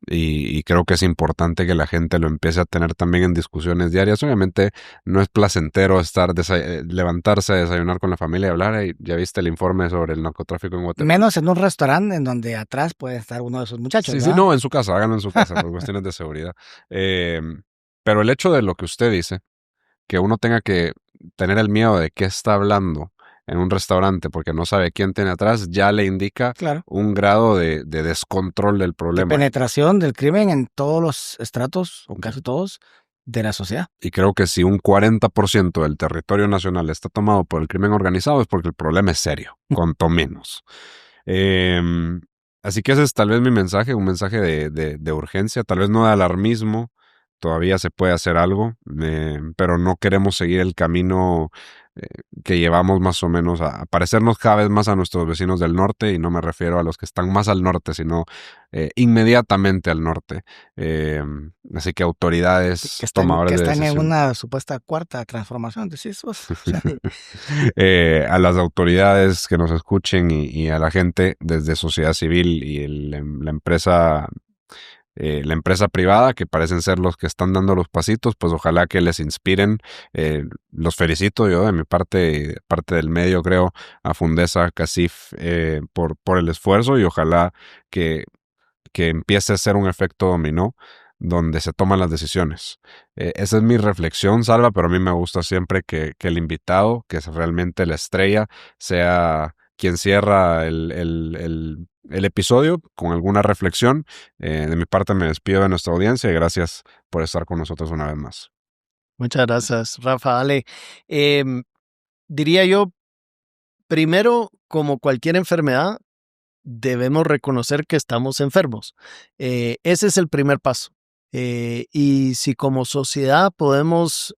[SPEAKER 1] Y creo que es importante que la gente lo empiece a tener también en discusiones diarias. Obviamente no es placentero levantarse a desayunar con la familia y hablar. Ya viste el informe sobre el narcotráfico en Guatemala.
[SPEAKER 3] Menos en un restaurante en donde atrás puede estar uno de esos muchachos.
[SPEAKER 1] Sí,
[SPEAKER 3] ¿verdad?
[SPEAKER 1] sí, no, en su casa, háganlo en su casa por cuestiones de seguridad. Pero el hecho de lo que usted dice, que uno tenga que tener el miedo de qué está hablando en un restaurante porque no sabe quién tiene atrás, ya le indica un grado de descontrol del problema.
[SPEAKER 3] De penetración del crimen en todos los estratos, o casi todos, de la sociedad.
[SPEAKER 1] Y creo que si un 40% del territorio nacional está tomado por el crimen organizado es porque el problema es serio, cuanto menos. Así que ese es tal vez mi mensaje, un mensaje de urgencia, tal vez no de alarmismo. Todavía se puede hacer algo, pero no queremos seguir el camino que llevamos más o menos a parecernos cada vez más a nuestros vecinos del norte, y no me refiero a los que están más al norte, sino inmediatamente al norte. Así que autoridades, tomadores de decisión.
[SPEAKER 3] Que están en una supuesta cuarta transformación, decís vos.
[SPEAKER 1] A las autoridades que nos escuchen y a la gente desde sociedad civil y la empresa privada, que parecen ser los que están dando los pasitos, pues ojalá que les inspiren. Los felicito yo de mi parte del medio, creo, a Fundesa, CACIF, por el esfuerzo, y ojalá que empiece a ser un efecto dominó donde se toman las decisiones. Esa es mi reflexión, Salva, pero a mí me gusta siempre que el invitado, que es realmente la estrella, sea quien cierra el episodio con alguna reflexión. De mi parte me despido de nuestra audiencia y gracias por estar con nosotros una vez más.
[SPEAKER 2] Muchas gracias, Rafa. Ale, diría yo, primero, como cualquier enfermedad, debemos reconocer que estamos enfermos. Ese es el primer paso. Y si como sociedad podemos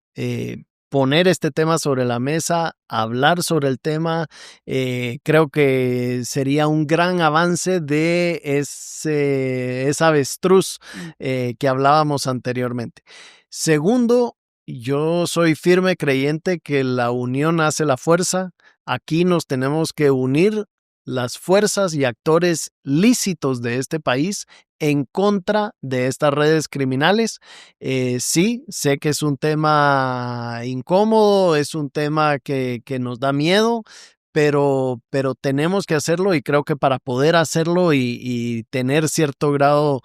[SPEAKER 2] poner este tema sobre la mesa, hablar sobre el tema, creo que sería un gran avance de esa avestruz que hablábamos anteriormente. Segundo, yo soy firme creyente que la unión hace la fuerza. Aquí nos tenemos que unir las fuerzas y actores lícitos de este país en contra de estas redes criminales. Sí, sé que es un tema incómodo, es un tema que nos da miedo, pero tenemos que hacerlo, y creo que para poder hacerlo y tener cierto grado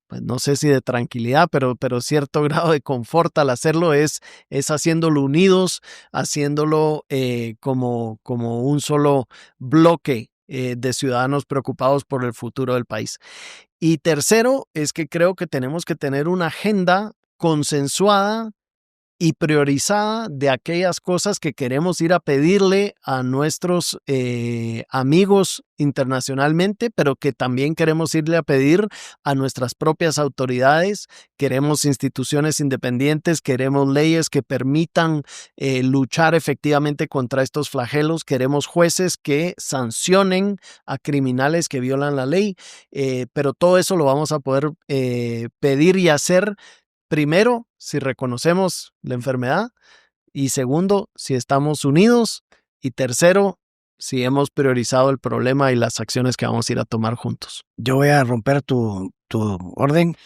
[SPEAKER 2] pues no sé si de tranquilidad, pero cierto grado de confort al hacerlo es haciéndolo unidos, haciéndolo como un solo bloque de ciudadanos preocupados por el futuro del país. Y tercero, es que creo que tenemos que tener una agenda consensuada y priorizada de aquellas cosas que queremos ir a pedirle a nuestros amigos internacionalmente, pero que también queremos irle a pedir a nuestras propias autoridades. Queremos instituciones independientes, queremos leyes que permitan luchar efectivamente contra estos flagelos, queremos jueces que sancionen a criminales que violan la ley, pero todo eso lo vamos a poder pedir y hacer. Primero, si reconocemos la enfermedad, y segundo, si estamos unidos, y tercero, si hemos priorizado el problema y las acciones que vamos a ir a tomar juntos.
[SPEAKER 3] Yo voy a romper tu orden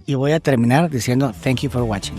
[SPEAKER 3] y voy a terminar diciendo thank you for watching.